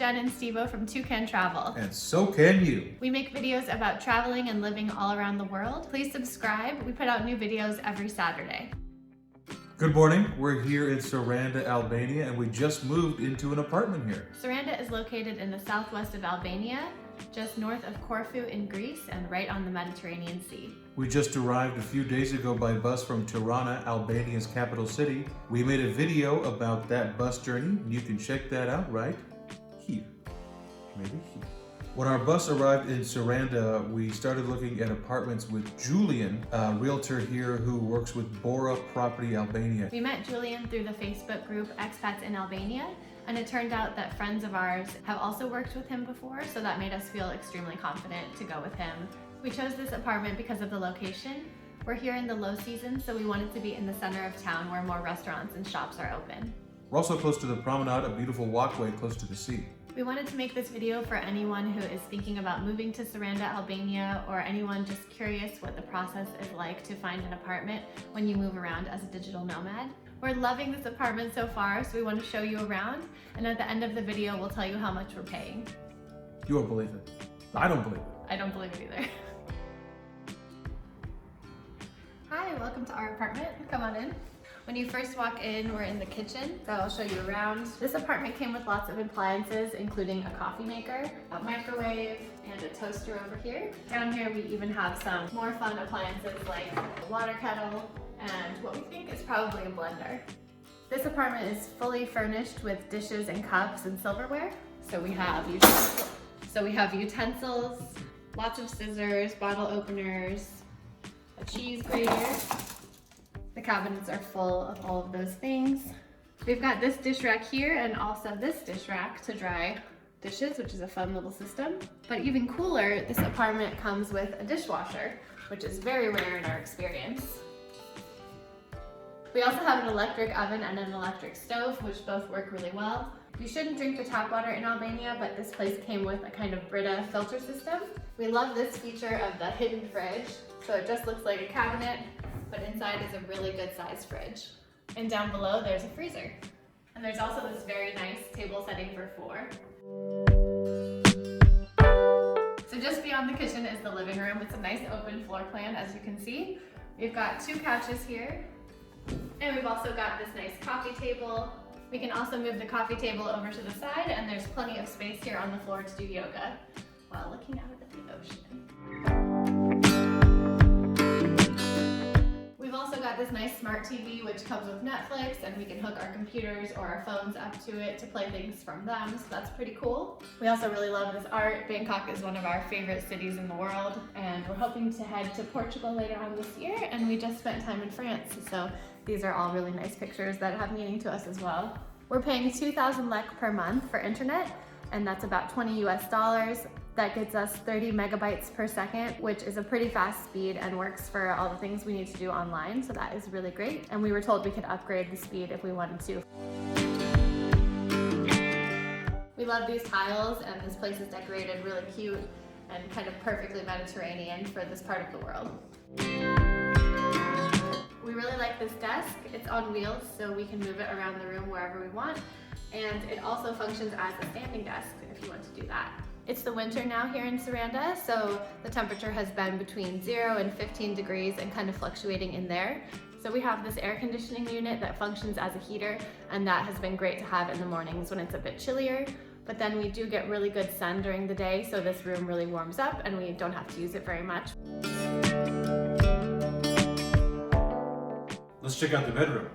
Jen and Stevo from Toucan Travel. And so can you. We make videos about traveling and living all around the world. Please subscribe. We put out new videos every Saturday. Good morning. We're here in Saranda, Albania, and we just moved into an apartment here. Saranda is located in the southwest of Albania, just north of Corfu in Greece and right on the Mediterranean Sea. We just arrived a few days ago by bus from Tirana, Albania's capital city. We made a video about that bus journey. You can check that out right here. Maybe here. When our bus arrived in Saranda, we started looking at apartments with Julian, a realtor here who works with Bora Property, Albania. We met Julian through the Facebook group Expats in Albania, and it turned out that friends of ours have also worked with him before, so that made us feel extremely confident to go with him. We chose this apartment because of the location. We're here in the low season, so we wanted to be in the center of town where more restaurants and shops are open. We're also close to the promenade, a beautiful walkway close to the sea. We wanted to make this video for anyone who is thinking about moving to Saranda, Albania, or anyone just curious what the process is like to find an apartment when you move around as a digital nomad. We're loving this apartment so far, so we want to show you around, and at the end of the video, we'll tell you how much we're paying. You won't believe it. I don't believe it. I don't believe it either. Hi, welcome to our apartment. Come on in. When you first walk in, we're in the kitchen, so I'll show you around. This apartment came with lots of appliances, including a coffee maker, a microwave, and a toaster over here. Down here, we even have some more fun appliances like a water kettle and what we think is probably a blender. This apartment is fully furnished with dishes and cups and silverware. So we have utensils, lots of scissors, bottle openers, a cheese grater. The cabinets are full of all of those things. We've got this dish rack here and also this dish rack to dry dishes, which is a fun little system. But even cooler, this apartment comes with a dishwasher, which is very rare in our experience. We also have an electric oven and an electric stove, which both work really well. You shouldn't drink the tap water in Albania, but this place came with a kind of Brita filter system. We love this feature of the hidden fridge. So it just looks like a cabinet, but inside is a really good sized fridge. And down below there's a freezer. And there's also this very nice table setting for 4. So just beyond the kitchen is the living room. It's a nice open floor plan, as you can see. We've got 2 couches here. And we've also got this nice coffee table. We can also move the coffee table over to the side, and there's plenty of space here on the floor to do yoga while looking out at the ocean. We've also got this nice smart TV which comes with Netflix, and we can hook our computers or our phones up to it to play things from them, so that's pretty cool. We also really love this art. Bangkok is one of our favorite cities in the world, and we're hoping to head to Portugal later on this year, and we just spent time in France, so these are all really nice pictures that have meaning to us as well. We're paying 2,000 lek per month for internet, and that's about $20 US. That gets us 30 megabytes per second, which is a pretty fast speed and works for all the things we need to do online, so that is really great. And we were told we could upgrade the speed if we wanted to. We love these tiles, and this place is decorated really cute and kind of perfectly Mediterranean for this part of the world. We really like this desk. It's on wheels, so we can move it around the room wherever we want. And it also functions as a standing desk if you want to do that. It's the winter now here in Saranda, so the temperature has been between 0 and 15 degrees and kind of fluctuating in there. So we have this air conditioning unit that functions as a heater, and that has been great to have in the mornings when it's a bit chillier. But then we do get really good sun during the day, so this room really warms up and we don't have to use it very much. Let's check out the bedroom.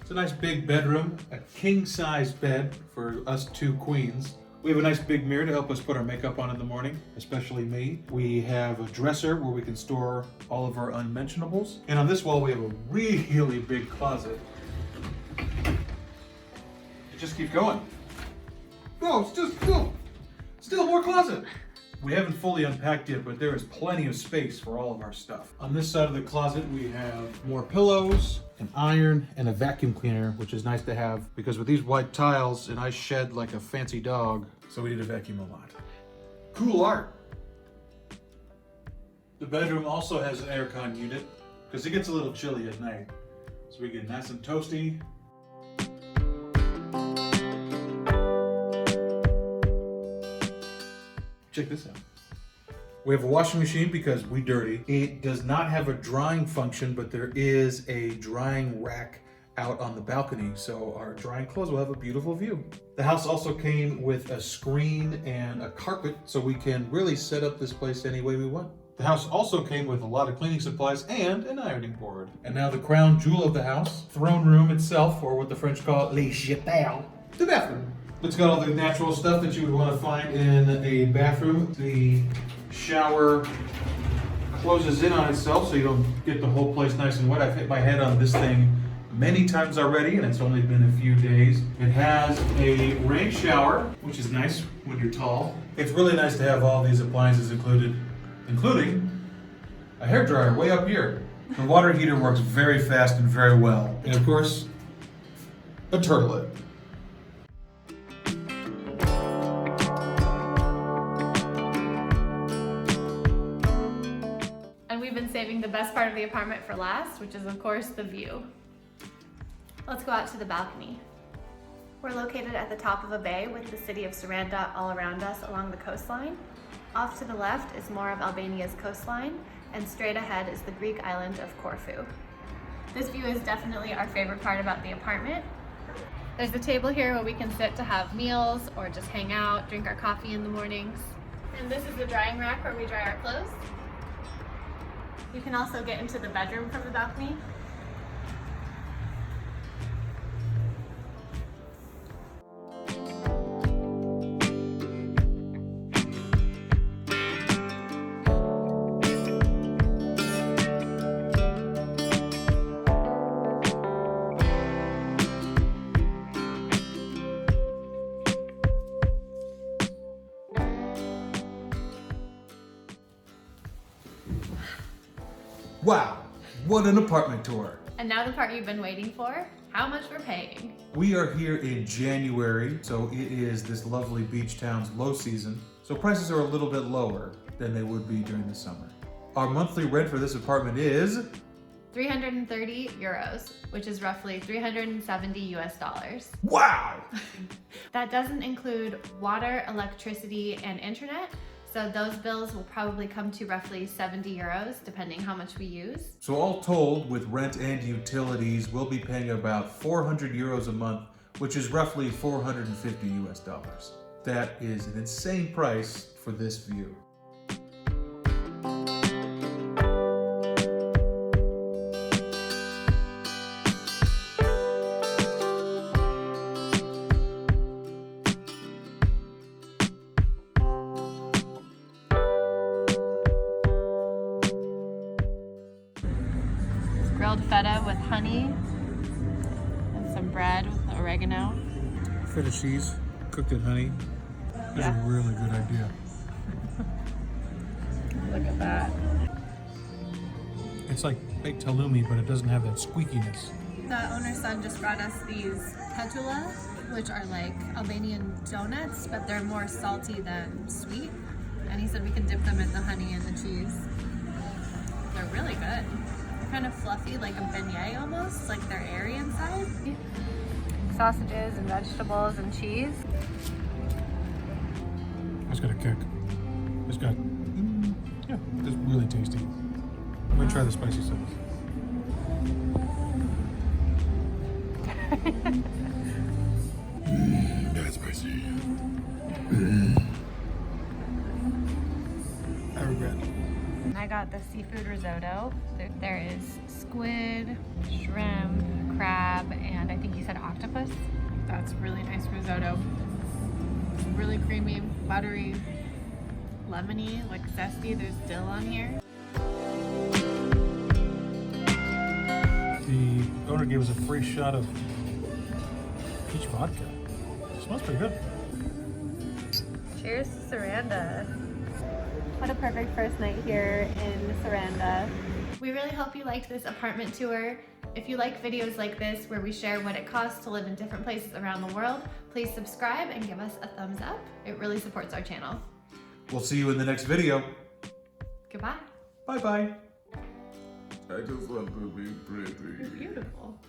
It's a nice big bedroom, a king-size bed for us 2 queens. We have a nice big mirror to help us put our makeup on in the morning, especially me. We have a dresser where we can store all of our unmentionables. And on this wall, we have a really big closet. It just keeps going. No, it's just, still more closet. We haven't fully unpacked yet, but there is plenty of space for all of our stuff. On this side of the closet, we have more pillows, an iron, and a vacuum cleaner, which is nice to have because with these white tiles, and I shed like a fancy dog, so we need to vacuum a lot. Cool art. The bedroom also has an aircon unit because it gets a little chilly at night. So we get nice and toasty. Check this out. We have a washing machine because we dirty. It does not have a drying function, but there is a drying rack out on the balcony, so our drying clothes will have a beautiful view. The house also came with a screen and a carpet, so we can really set up this place any way we want. The house also came with a lot of cleaning supplies and an ironing board. And now the crown jewel of the house, throne room itself, or what the French call le chapelle, the bathroom. It's got all the natural stuff that you would want to find in a bathroom. The shower closes in on itself so you don't get the whole place nice and wet. I've hit my head on this thing many times already, and it's only been a few days. It has a rain shower, which is nice when you're tall. It's really nice to have all these appliances included, including a hairdryer way up here. The water heater works very fast and very well. And of course, a turtlet. And we've been saving the best part of the apartment for last, which is of course the view. Let's go out to the balcony. We're located at the top of a bay with the city of Saranda all around us along the coastline. Off to the left is more of Albania's coastline, and straight ahead is the Greek island of Corfu. This view is definitely our favorite part about the apartment. There's a table here where we can sit to have meals or just hang out, drink our coffee in the mornings. And this is the drying rack where we dry our clothes. You can also get into the bedroom from the balcony. Wow, what an apartment tour. And now the part you've been waiting for, how much we're paying. We are here in January, so it is this lovely beach town's low season, so prices are a little bit lower than they would be during the summer. Our monthly rent for this apartment is 330 euros, which is roughly 370 US dollars. wow! That doesn't include water, electricity, and internet. So those bills will probably come to roughly 70 euros, depending how much we use. So all told, with rent and utilities, we'll be paying about 400 euros a month, which is roughly 450 US dollars. That is an insane price for this view. Grilled feta with honey and some bread with oregano. Feta cheese, cooked in honey. That's a really good idea. Look at that. It's like baked halloumi, but it doesn't have that squeakiness. The owner's son just brought us these kettle, which are like Albanian donuts, but they're more salty than sweet. And he said we can dip them in the honey and the cheese. They're really good. Kind of fluffy, like a beignet almost, like they're airy inside. Sausages and vegetables and cheese. It's got a kick. It's got, yeah, it's really tasty. I'm gonna try the spicy sauce. That's spicy. I regret. I got the seafood risotto. There is squid, shrimp, crab, and I think you said octopus. That's really nice risotto. It's really creamy, buttery, lemony, like zesty. There's dill on here. The owner gave us a free shot of peach vodka. It smells pretty good. Cheers to Saranda. What a perfect first night here in Saranda. We really hope you liked this apartment tour. If you like videos like this where we share what it costs to live in different places around the world, please subscribe and give us a thumbs up. It really supports our channel. We'll see you in the next video. Goodbye. Bye-bye. I just want to be pretty. You're beautiful.